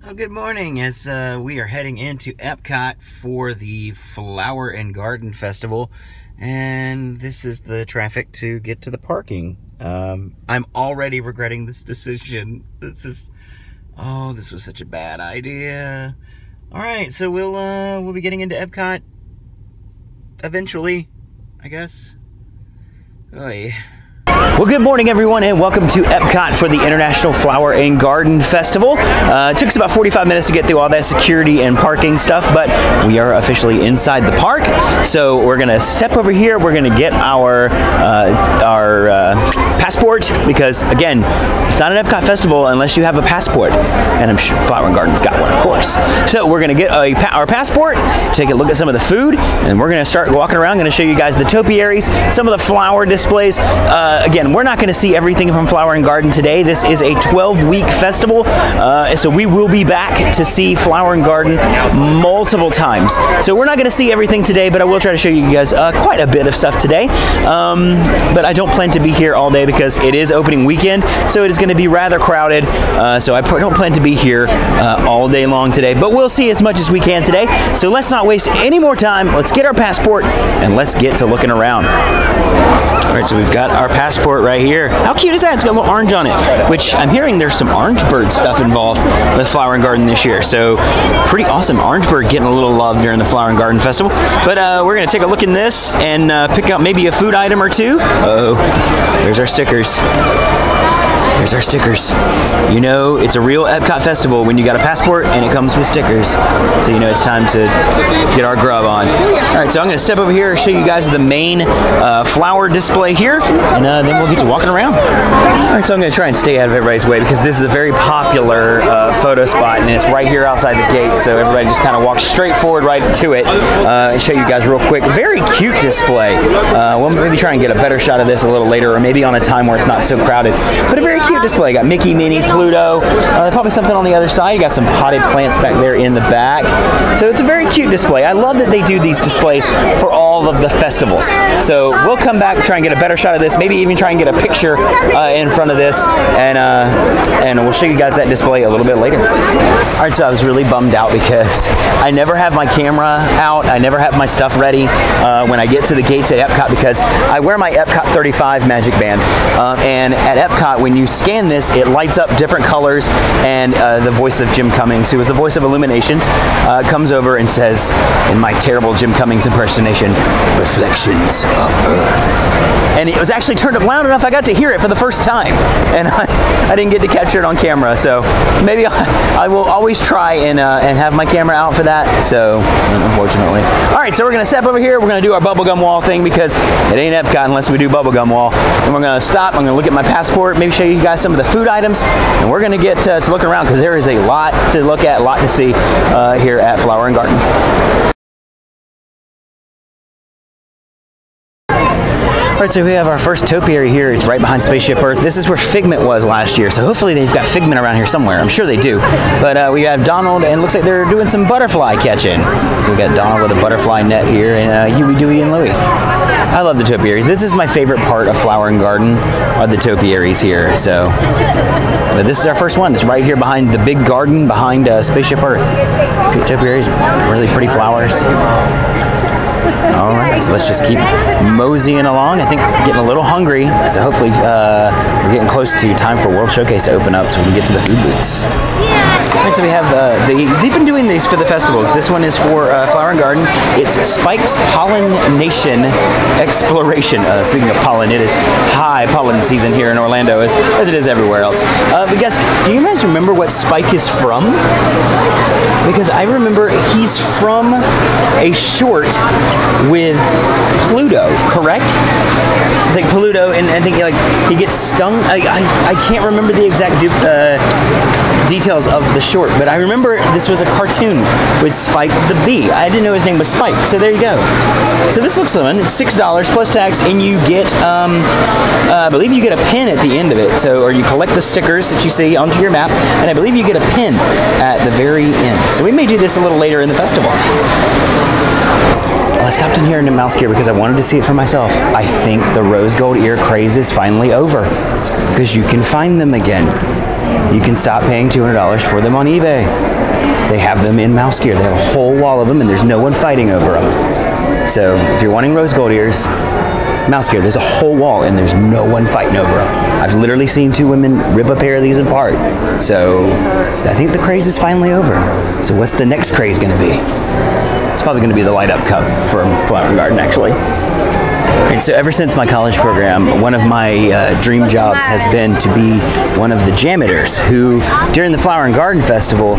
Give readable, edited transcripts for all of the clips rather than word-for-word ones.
Oh, good morning. As we are heading into Epcot for the Flower and Garden Festival, and this is the traffic to get to the parking. I'm already regretting this decision. This was such a bad idea. All right, so we'll be getting into Epcot eventually, I guess. Oy. Well, good morning, everyone, and welcome to Epcot for the International Flower and Garden Festival. It took us about 45 minutes to get through all that security and parking stuff, but we are officially inside the park. So we're going to step over here. We're going to get our passport because, again, it's not an Epcot festival unless you have a passport, and I'm sure Flower and Garden's got one, of course. So we're going to get our passport, take a look at some of the food, and we're going to start walking around. I'm going to show you guys the topiaries, some of the flower displays. Again, we're not going to see everything from Flower and Garden today. This is a 12-week festival, so we will be back to see Flower and Garden multiple times. So we're not going to see everything today, but I will try to show you guys quite a bit of stuff today. But I don't plan to be here all day because it is opening weekend, so it is going to be rather crowded. So I don't plan to be here all day long today, but we'll see as much as we can today. So let's not waste any more time. Let's get our passport and let's get to looking around. All right, so we've got our passport right here. How cute is that? It's got a little orange on it, which I'm hearing there's some orange bird stuff involved with Flower and Garden this year. So pretty awesome. Orange bird getting a little love during the Flower and Garden Festival. But we're going to take a look in this and pick out maybe a food item or two. Uh-oh, there's our stickers. There's our stickers. You know it's a real Epcot festival when you got a passport and it comes with stickers. So you know it's time to get our grub on. Alright, so I'm going to step over here and show you guys the main flower display here, and then we'll get to walking around. Alright, so I'm going to try and stay out of everybody's way because this is a very popular photo spot, and it's right here outside the gate, so everybody just kind of walks straight forward right to it. And show you guys real quick. Very cute display. We'll maybe try and get a better shot of this a little later, or maybe on a time where it's not so crowded. But a very cute display. Got Mickey, Minnie, Pluto. Probably something on the other side. You got some potted plants back there in the back. So it's a very cute display. I love that they do these displays for all of the festivals. So we'll come back, try and get a better shot of this. Maybe even try and get a picture in front of this, and we'll show you guys that display a little bit later. All right, so I was really bummed out because I never have my camera out. I never have my stuff ready when I get to the gates at Epcot because I wear my Epcot 35 Magic Band, and at Epcot, when you scan this, it lights up different colors, and the voice of Jim Cummings, who is the voice of Illuminations, comes over and says, in my terrible Jim Cummings impersonation, "Reflections of Earth." And it was actually turned up loud enough I got to hear it for the first time, and I didn't get to capture it on camera, so maybe I will always try and have my camera out for that, so unfortunately. Alright, so we're going to step over here, we're going to do our bubblegum wall thing because it ain't Epcot unless we do bubblegum wall, and we're going to stop, I'm going to look at my passport, maybe show you guys some of the food items, and we're going to get to looking around because there is a lot to look at, a lot to see here at Flower and Garden. Alright, so we have our first topiary here. It's right behind Spaceship Earth. This is where Figment was last year, so hopefully they've got Figment around here somewhere. I'm sure they do. But we have Donald, and it looks like they're doing some butterfly catching. So we got Donald with a butterfly net here, and Huey, Dewey, and Louie. I love the topiaries. This is my favorite part of Flower and Garden, are the topiaries here. So, but this is our first one. It's right here behind the big garden behind Spaceship Earth. Topiaries, really pretty flowers. Alright, so let's just keep moseying along. I think we're getting a little hungry, so hopefully we're getting close to time for World Showcase to open up so we can get to the food booths. Alright, so we have, they've been doing these for the festivals. This one is for Flower and Garden. It's Spike's Pollination Exploration. Speaking of pollen, it is high pollen season here in Orlando, as it is everywhere else. But guys, do you guys remember what Spike is from? Because I remember he's from a short with Pluto, correct? I think Pluto, and I think he gets stung. I can't remember the exact details of the short, but I remember this was a cartoon with Spike the Bee. I didn't know his name was Spike, so there you go. So this looks fun. It's $6 plus tax, and you get, I believe you get a pin at the end of it. So, or you collect the stickers that you see onto your map, and I believe you get a pin at the very end. So we may do this a little later in the festival. Well, I stopped in here in the Mouse Gear because I wanted to see it for myself. I think the rose gold ear craze is finally over because you can find them again. you can stop paying $200 for them on eBay. They have them in mouse gear. They have a whole wall of them, and there's no one fighting over them. So if you're wanting rose gold ears, mouse gear, there's a whole wall, and there's no one fighting over them. I've literally seen 2 women rip a pair of these apart. So I think the craze is finally over. So what's the next craze going to be? It's probably going to be the light up cup for Flower and Garden, actually. And so ever since my college program, one of my dream jobs has been to be one of the janitors who, during the Flower and Garden Festival,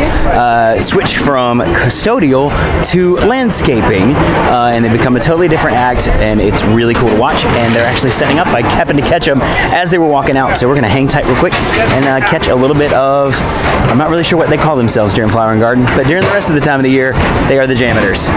switch from custodial to landscaping, and they become a totally different act, and it's really cool to watch. And they're actually setting up. I happened to catch them as they were walking out, so we're going to hang tight real quick and catch a little bit of, I'm not really sure what they call themselves during Flower and Garden, but during the rest of the time of the year, they are the janitors.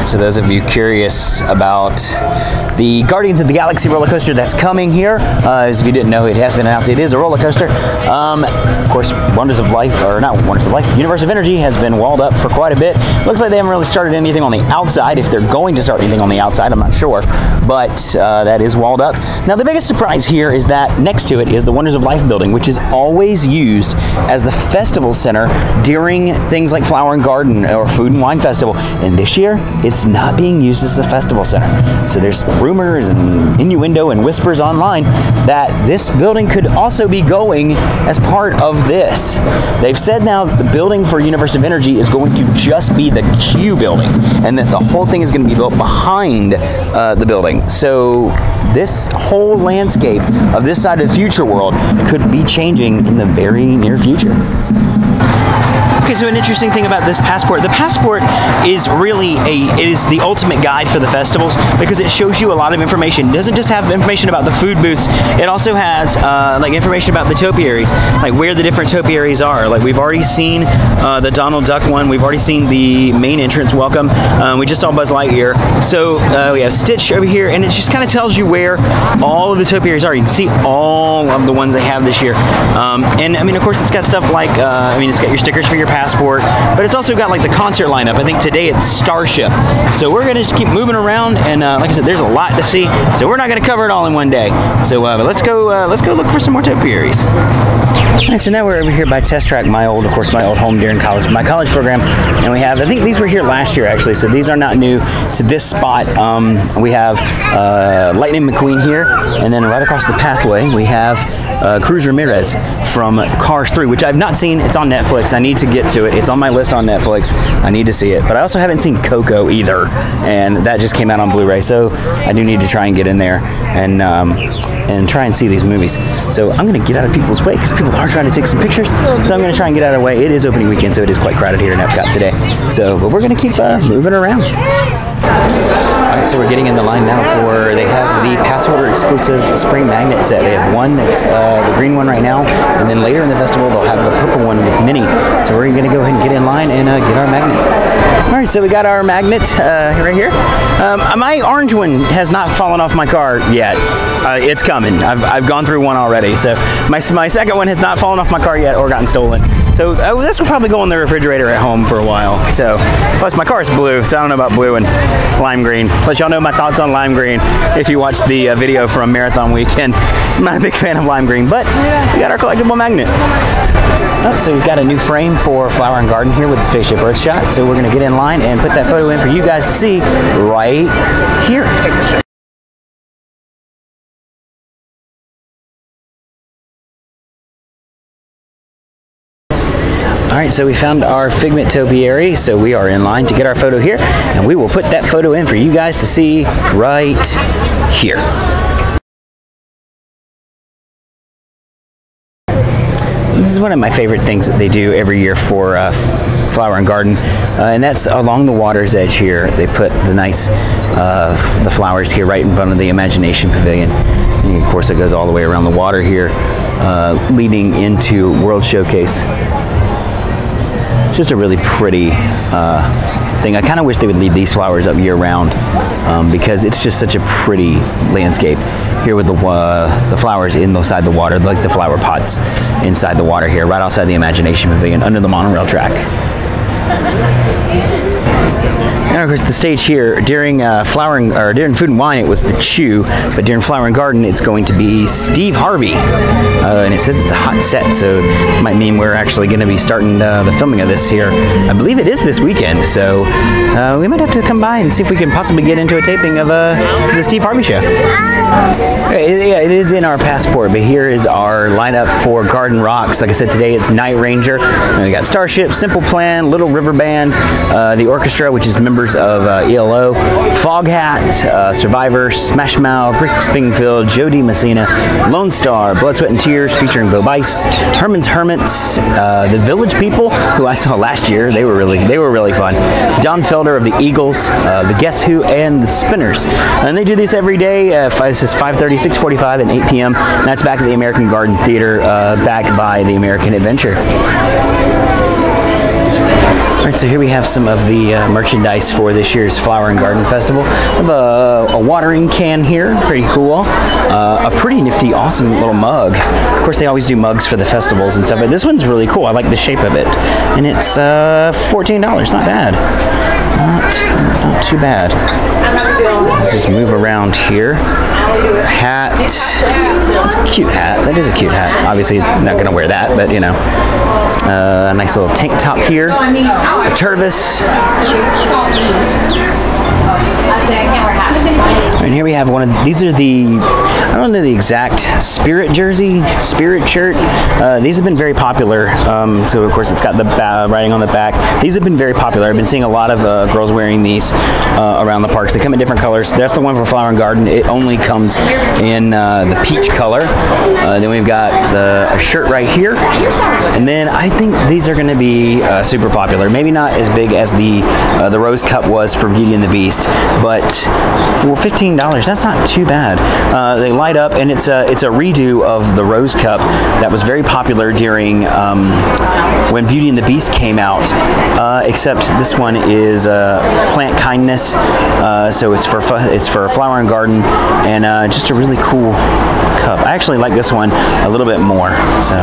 So those of you curious about the Guardians of the Galaxy roller coaster that's coming here, as if you didn't know, it has been announced it is a roller coaster. Of course, Wonders of Life, or not Wonders of Life, Universe of Energy has been walled up for quite a bit. Looks like they haven't really started anything on the outside. If they're going to start anything on the outside, I'm not sure, but that is walled up. Now the biggest surprise here is that next to it is the Wonders of Life building, which is always used as the festival center during things like Flower and Garden or Food and Wine Festival. And this year, it's not being used as a festival center. So there's rumors and innuendo and whispers online that this building could also be going as part of this. They've said now that the building for Universe of Energy is going to just be the Q building, and that the whole thing is going to be built behind the building. So this whole landscape of this side of the future world could be changing in the very near future. Okay, so an interesting thing about this passport, the passport is really it is the ultimate guide for the festivals because it shows you a lot of information. It doesn't just have information about the food booths, it also has like information about the topiaries, like where the different topiaries are. Like we've already seen the Donald Duck one, we've already seen the main entrance welcome, we just saw Buzz Lightyear. So we have Stitch over here, and it just kind of tells you where all of the topiaries are. You can see all of the ones they have this year. And I mean, of course, it's got stuff like, I mean, it's got your stickers for your passport, but it's also got like the concert lineup. I think today it's Starship. So we're gonna just keep moving around, and like I said, there's a lot to see. So we're not gonna cover it all in one day. So but let's go look for some more topiaries. Alright, so now we're over here by Test Track, my old home during college, my college program, and we have, I think these were here last year actually, so these are not new to this spot. We have Lightning McQueen here, and then right across the pathway we have Cruz Ramirez from Cars 3, which I've not seen. It's on Netflix. I need to get to it. It's on my list on Netflix. I need to see it. But I also haven't seen Coco either, and that just came out on Blu-ray, so I do need to try and get in there and try and see these movies. So I'm going to get out of people's way because people are trying to take some pictures. So I'm going to try and get out of the way. It is opening weekend, so it is quite crowded here in Epcot today. So, but we're going to keep moving around. Alright, so we're getting in the line now for, they have the pass holder exclusive spring magnet set. They have one that's the green one right now, and then later in the festival they'll have the purple one with Minnie. So we're going to go ahead and get in line and get our magnet. Alright, so we got our magnet right here. My orange one has not fallen off my car yet. It's coming. I've gone through one already. So my second one has not fallen off my car yet or gotten stolen. So this will probably go in the refrigerator at home for a while. So plus my car is blue, so I don't know about blue and lime green. Let y'all know my thoughts on lime green if you watched the video from Marathon Weekend. I'm not a big fan of lime green, but we got our collectible magnet. Oh, so we've got a new frame for Flower and Garden here with the Spaceship Earth shot. So we're going to get in line and put that photo in for you guys to see right here. right, so we found our Figment topiary, so we are in line to get our photo here, and we will put that photo in for you guys to see right here. This is one of my favorite things that they do every year for Flower and Garden, and that's along the water's edge here. They put the nice the flowers here right in front of the Imagination Pavilion. And of course, it goes all the way around the water here, leading into World Showcase. It's just a really pretty thing. I kind of wish they would leave these flowers up year-round because it's just such a pretty landscape here with the flowers inside the water, like the flower pots inside the water here, right outside the Imagination Pavilion, under the monorail track. And of course, the stage here during during Food and Wine, it was the Chew, but during Flower and Garden, it's going to be Steve Harvey, and it says it's a hot set, so it might mean we're actually going to be starting the filming of this here. I believe it is this weekend, so we might have to come by and see if we can possibly get into a taping of the Steve Harvey show. Yeah, it is in our passport, but here is our lineup for Garden Rocks. Like I said, today it's Night Ranger. We got Starship, Simple Plan, Little River Band, the orchestra, which is members of ELO, Foghat, Survivor, Smash Mouth, Rick Springfield, Jody Messina, Lone Star, Blood, Sweat and Tears featuring Bo Bice, Herman's Hermits, the Village People, who I saw last year. They were really fun. Don Felder of the Eagles, the Guess Who, and the Spinners. And they do this every day. This is 5:30, 6:45, and 8 p.m. And that's back at the American Gardens Theater, back by the American Adventure. Alright, so here we have some of the merchandise for this year's Flower and Garden Festival. We have a watering can here, pretty cool. A pretty nifty, awesome little mug. Of course, they always do mugs for the festivals and stuff, but this one's really cool. I like the shape of it. And it's $14, not bad. Not too bad. Let's just move around here. Hat. It's a cute hat. That is a cute hat. Obviously, not going to wear that, but you know. A nice little tank top here. A Turvis. And here we have one of these are the, I don't know the exact Spirit jersey, Spirit shirt. These have been very popular. So of course it's got the writing on the back. These have been very popular. I've been seeing a lot of girls wearing these around the parks. They come in different colors. That's the one for Flower and Garden. It only comes in the peach color. Then we've got a shirt right here. And then I think these are going to be super popular. Maybe not as big as the Rose Cup was for Beauty and the Beast, but for $15, that's not too bad. They light up, and it's a redo of the Rose Cup that was very popular during when Beauty and the Beast came out. Except this one is Plant Kindness, so it's for Flower and Garden, and just a really cool cup. I actually like this one a little bit more. So.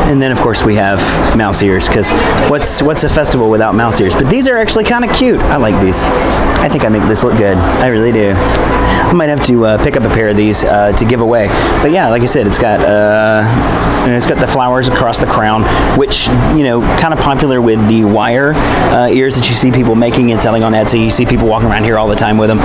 And then, of course, we have mouse ears, because what's a festival without mouse ears? But these are actually kind of cute. I like these. I think I make this look good. I really do. I might have to pick up a pair of these to give away. But yeah, like I said, it's got the flowers across the crown, which, you know, kind of popular with the wire ears that you see people making and selling on Etsy. You see people walking around here all the time with them.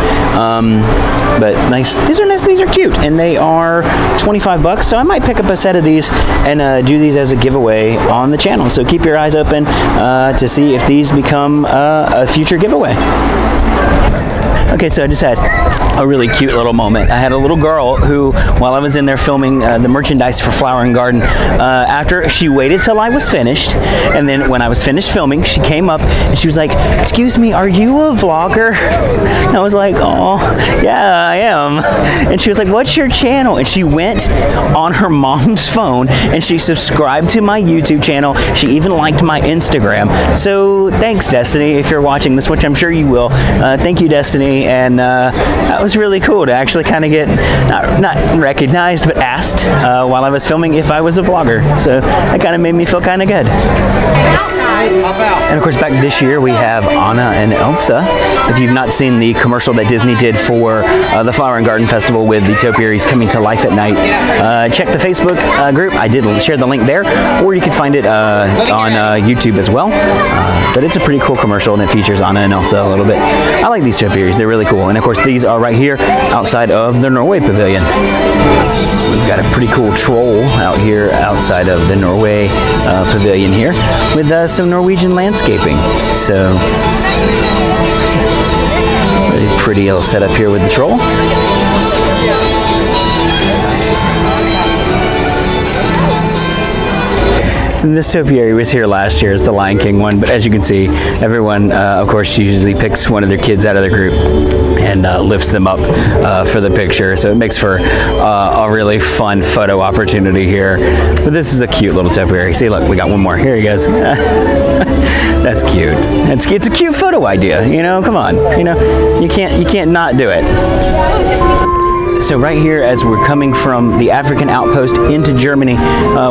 But nice. These are nice. These are cute, and they are $25. So I might pick up a set of these and do these as a giveaway on the channel. So keep your eyes open to see if these become a future giveaway. Okay, so I just had a really cute little moment. I had a little girl who, while I was in there filming the merchandise for Flower and Garden, after she waited till I was finished, and then when I was finished filming, she came up and she was like, "Excuse me, are you a vlogger?" And I was like, "Oh, yeah, I am." And she was like, "What's your channel?" And she went on her mom's phone and she subscribed to my YouTube channel. She even liked my Instagram. So thanks, Destiny, if you're watching this, which I'm sure you will. Thank you, Destiny. And that was really cool to actually kind of get not recognized, but asked while I was filming if I was a vlogger. So that kind of made me feel kind of good. And of course, back this year we have Anna and Elsa. If you've not seen the commercial that Disney did for the Flower and Garden Festival with the topiaries coming to life at night, check the Facebook group. I did share the link there, or you can find it on YouTube as well. But it's a pretty cool commercial, and it features Anna and Elsa a little bit. I like these topiaries. They're really cool. And of course, these are right here outside of the Norway Pavilion. We've got a pretty cool troll out here outside of the Norway Pavilion here with some Norwegian landscaping. So, really pretty little setup here with the troll. This topiary was here last year as the Lion King one, but as you can see, everyone, of course, usually picks one of their kids out of their group and lifts them up for the picture. So it makes for a really fun photo opportunity here. But this is a cute little topiary. See, look, we got one more. Here he goes. That's cute. It's a cute photo idea. You know, come on. You know, you can't not do it. So right here, as we're coming from the African outpost into Germany,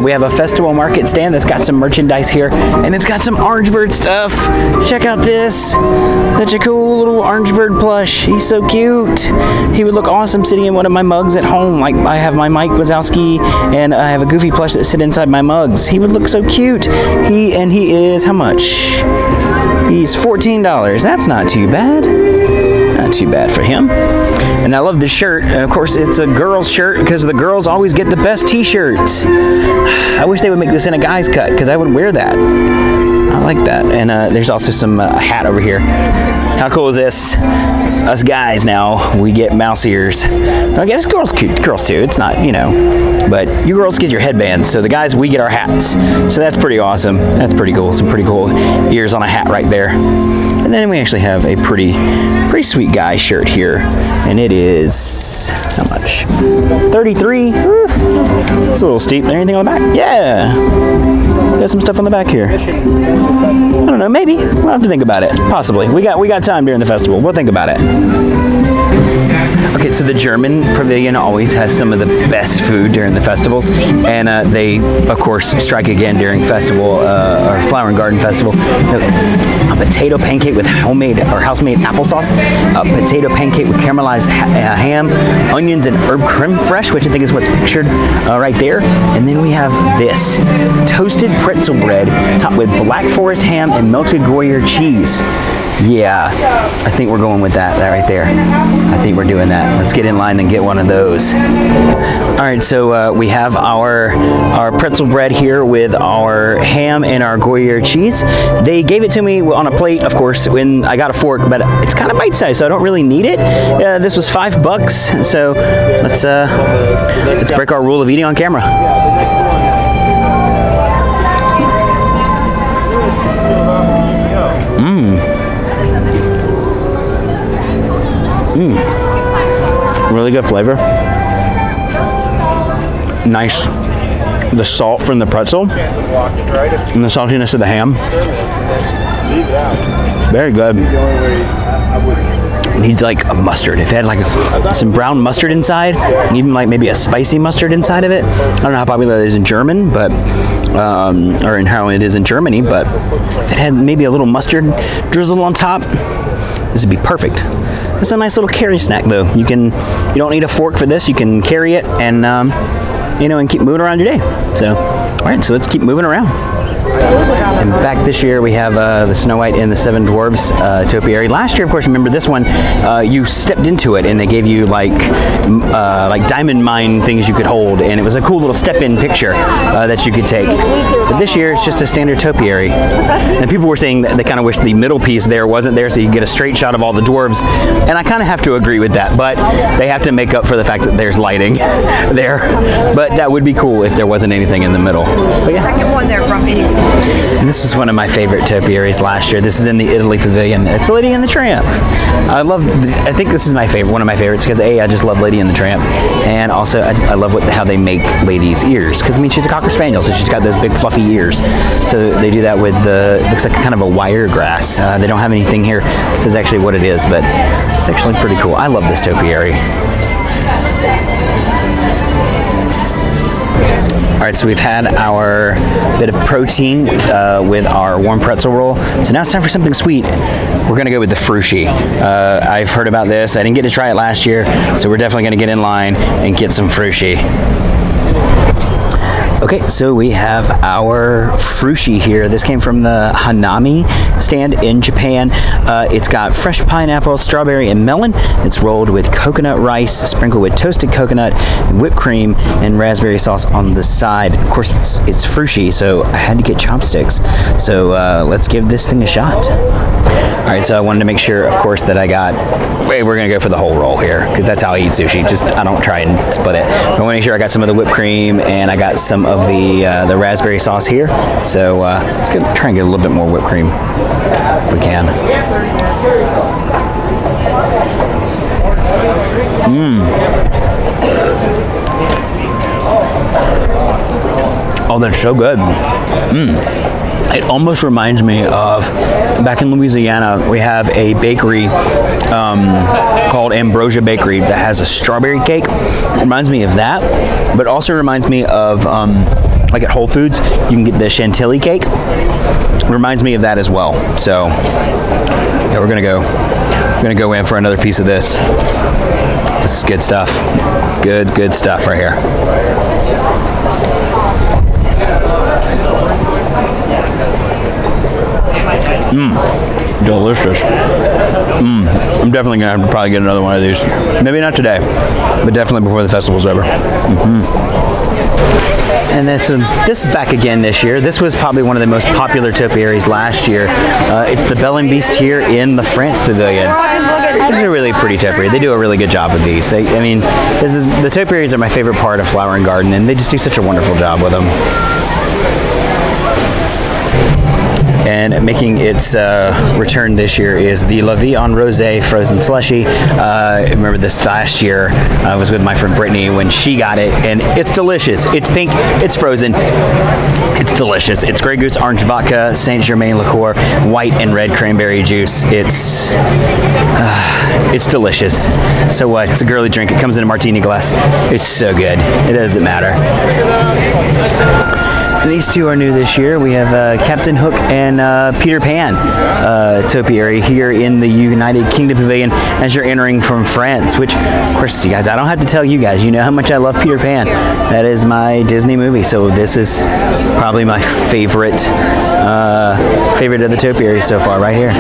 we have a festival market stand that's got some merchandise here, and it's got some Orange Bird stuff. Check out this. Such a cool little Orange Bird plush. He's so cute. He would look awesome sitting in one of my mugs at home. Like, I have my Mike Wazowski, and I have a Goofy plush that sit inside my mugs. He would look so cute. He is, how much? He's $14. That's not too bad. Not too bad for him. And I love this shirt. And of course, it's a girl's shirt because the girls always get the best t-shirts. I wish they would make this in a guy's cut because I would wear that. I like that. And there's also some hat over here. How cool is this? Us guys now, we get mouse ears. I guess girls too. It's not, you know, but you girls get your headbands. So the guys, we get our hats. So that's pretty awesome. That's pretty cool. Some pretty cool ears on a hat right there. And then we actually have a pretty sweet guy shirt here, and it is how much? 33. Oof. It's a little steep. Anything on the back? Yeah. Got some stuff on the back here. I don't know. Maybe we'll have to think about it. Possibly. We got time during the festival. We'll think about it. Okay, so the German pavilion always has some of the best food during the festivals, and they, of course, strike again during festival or Flower and Garden Festival. A potato pancake with homemade or house-made applesauce, a potato pancake with caramelized ham, onions, and herb creme fraiche, which I think is what's pictured right there. And then we have this toasted pretzel bread topped with Black Forest ham and melted Gruyere cheese. Yeah, I think we're going with that right there. I think we're doing that. Let's get in line and get one of those. All right, so we have our pretzel bread here with our ham and our Gruyere cheese. They gave it to me on a plate, of course, when I got a fork, but it's kind of bite-sized, so I don't really need it. This was $5, so let's break our rule of eating on camera. Really good flavor. Nice. The salt from the pretzel and the saltiness of the ham. Very good. Needs like a mustard. If it had like some brown mustard inside, even like maybe a spicy mustard inside of it. I don't know how popular it is in German, but or in how it is in Germany, but if it had maybe a little mustard drizzled on top, this would be perfect. It's a nice little carry snack, though. You don't need a fork for this. You can carry it and and keep moving around your day. So, all right, so let's keep moving around. And back this year, we have the Snow White and the Seven Dwarves topiary. Last year, of course, remember this one, you stepped into it and they gave you like diamond mine things you could hold, and it was a cool little step-in picture that you could take. But this year, it's just a standard topiary. And people were saying that they kind of wish the middle piece there wasn't there so you get a straight shot of all the dwarves. And I kind of have to agree with that, but they have to make up for the fact that there's lighting there. But that would be cool if there wasn't anything in the middle. But yeah. Second one there from me. And this was one of my favorite topiaries last year. This is in the Italy Pavilion. It's Lady and the Tramp. I think this is one of my favorites because I just love Lady and the Tramp, and also I love how they make Lady's ears, because I mean she's a Cocker Spaniel, so she's got those big fluffy ears. So they do that with looks like kind of a wire grass. They don't have anything here that says actually what it is, but it's actually pretty cool. I love this topiary. All right, so we've had our bit of protein with our warm pretzel roll. So now it's time for something sweet. We're gonna go with the Slushy. I've heard about this. I didn't get to try it last year, so we're definitely gonna get in line and get some Slushy. Okay, so we have our Slushy here. This came from the Hanami stand in Japan. It's got fresh pineapple, strawberry, and melon. It's rolled with coconut rice, sprinkled with toasted coconut, whipped cream, and raspberry sauce on the side. Of course, it's Slushy, so I had to get chopsticks. So let's give this thing a shot. All right, so I wanted to make sure, of course, that I got. Wait, we're gonna go for the whole roll here because that's how I eat sushi. Just I don't try and split it. But I want to make sure I got some of the whipped cream and I got some of the raspberry sauce here. So let's try and get a little bit more whipped cream if we can. Oh, that's so good. It almost reminds me of back in Louisiana, we have a bakery called Ambrosia Bakery that has a strawberry cake. It reminds me of that, but also reminds me of like at Whole Foods, you can get the chantilly cake. It reminds me of that as well. So yeah, we're gonna go in for another piece of this. This is good stuff. Good stuff right here. Delicious. I'm definitely gonna have to probably get another one of these. Maybe not today, but definitely before the festival's over. And this is back again this year. This was probably one of the most popular topiaries last year. It's the Belle and Beast here in the France Pavilion. This is a really pretty topiary. They do a really good job with these. I mean, the topiaries are my favorite part of Flower and Garden, and they just do such a wonderful job with them. And making its return this year is the La Vie en Rosé frozen slushy. I remember this last year. I was with my friend Brittany when she got it, and it's delicious. It's pink, it's frozen, it's delicious. It's Grey Goose orange vodka, Saint Germain liqueur, white and red cranberry juice. It's delicious. So what? It's a girly drink. It comes in a martini glass. It's so good. It doesn't matter. And these two are new this year. We have Captain Hook and Peter Pan topiary here in the United Kingdom Pavilion as you're entering from France, which, of course, you guys, I don't have to tell you guys, you know how much I love Peter Pan. That is my Disney movie, so this is probably my favorite favorite of the topiaries so far right here.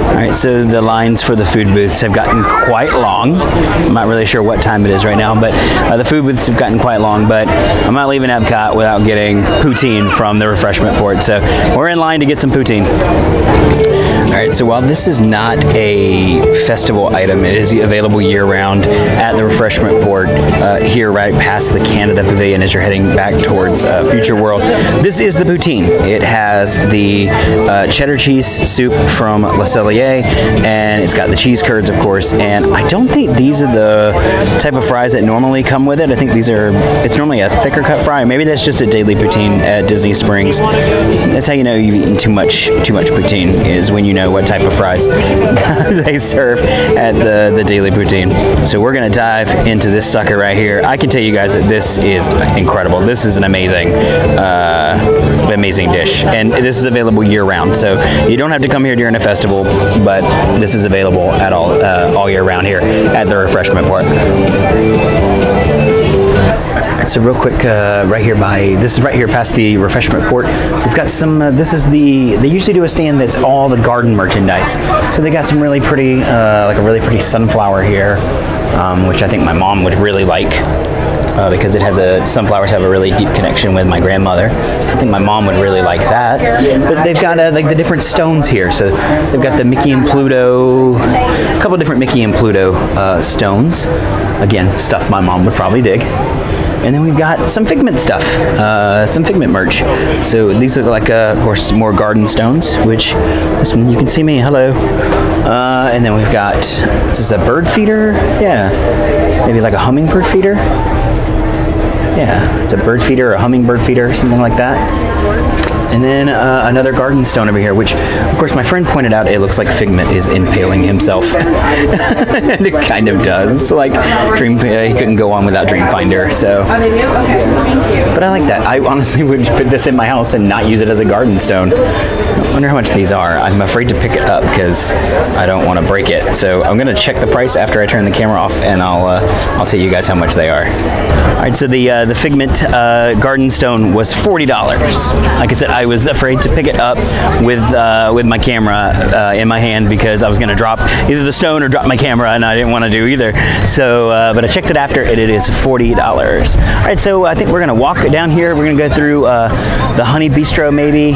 Alright, so the lines for the food booths have gotten quite long. I'm not really sure what time it is right now, but the food booths have gotten quite long, but I'm not leaving Epcot without getting poutine from the refreshment port, so we're in line to get some poutine. Alright, so while this is not a festival item, it is available year-round at the refreshment port here right past the Canada Pavilion as you're heading back towards Future World. This is the poutine. It has the cheddar cheese soup from Le Cellier, and it's got the cheese curds, of course, and I don't think these are the type of fries that normally come with it. I think it's normally a thicker cut fry. Maybe that's just a daily poutine at Disney Springs. That's how you know you've eaten too much poutine, is when you know what type of fries they serve at the daily poutine. So we're gonna dive into this sucker right here. I can tell you guys that this is incredible. This is an amazing dish, and this is available year-round. So you don't have to come here during a festival, but this is available at all year round here at the refreshment port. So real quick, this is right here past the refreshment port. We've got some, they usually do a stand that's all the garden merchandise. So they got some really pretty, like a really pretty sunflower here, which I think my mom would really like. Because sunflowers have a really deep connection with my grandmother. I think my mom would really like that. But they've got like the different stones here. So they've got the Mickey and Pluto, a couple different Mickey and Pluto stones. Again, stuff my mom would probably dig. And then we've got some Figment stuff, some Figment merch. So these look like, of course, more garden stones, which this one, you can see me, hello. And then we've got, this is a bird feeder? Yeah, maybe like a hummingbird feeder? Yeah, it's a bird feeder or a hummingbird feeder, something like that. And then another garden stone over here, which, of course, my friend pointed out it looks like Figment is impaling himself. And it kind of does. Like, he couldn't go on without Dreamfinder, so. But I like that. I honestly would put this in my house and not use it as a garden stone. I wonder how much these are. I'm afraid to pick it up because I don't want to break it. So I'm going to check the price after I turn the camera off, and I'll tell you guys how much they are. All right, so the Figment garden stone was $40. Like I said, I was afraid to pick it up with my camera in my hand because I was going to drop either the stone or drop my camera, and I didn't want to do either. So, but I checked it after, and it is $40. All right, so I think we're going to walk down here. We're going to go through the Honey Bistro maybe,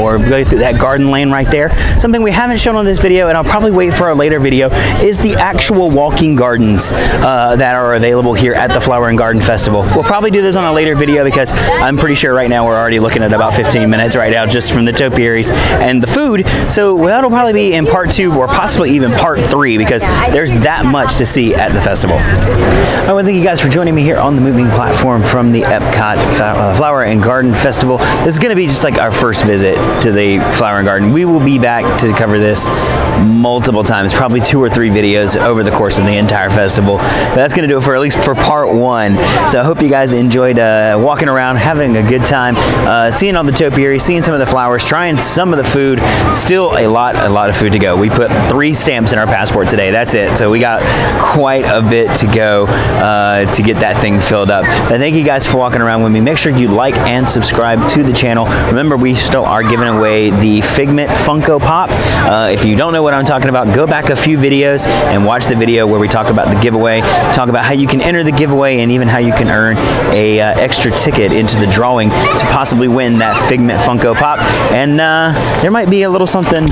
or go through that garden lane right there. Something we haven't shown on this video, and I'll probably wait for a later video, is the actual walking gardens that are available here at the Flower and Garden Festival. We'll probably do this on a later video because I'm pretty sure right now we're already looking at about 15 minutes right now just from the topiaries and the food. So that'll probably be in part 2 or possibly even part 3 because there's that much to see at the festival. I want to thank you guys for joining me here on the moving platform from the Epcot Flower and Garden Festival. This is going to be just like our first visit to the Flower and Garden. We will be back to cover this multiple times, probably 2 or 3 videos over the course of the entire festival. But that's going to do it for at least for part 1. So I hope you guys enjoyed walking around, having a good time, seeing all the topiaries, seeing some of the flowers, trying some of the food. Still a lot of food to go. We put 3 stamps in our passport today. That's it. So we got quite a bit to go to get that thing filled up. But thank you guys for walking around with me. Make sure you like and subscribe to the channel. Remember, we still are giving away the Figment Funko Pop. If you don't know what I'm talking about, go back a few videos and watch the video where we talk about the giveaway, talk about how you can enter the giveaway, and even how you can earn a extra ticket into the drawing to possibly win that Figment Funko Pop. And there might be a little something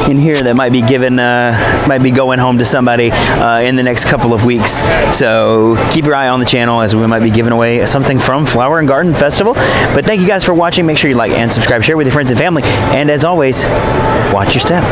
in here that might be given, might be going home to somebody in the next couple of weeks. So keep your eye on the channel as we might be giving away something from Flower and Garden Festival. But thank you guys for watching. Make sure you like and subscribe, share with your friends and family, and as always, watch your step.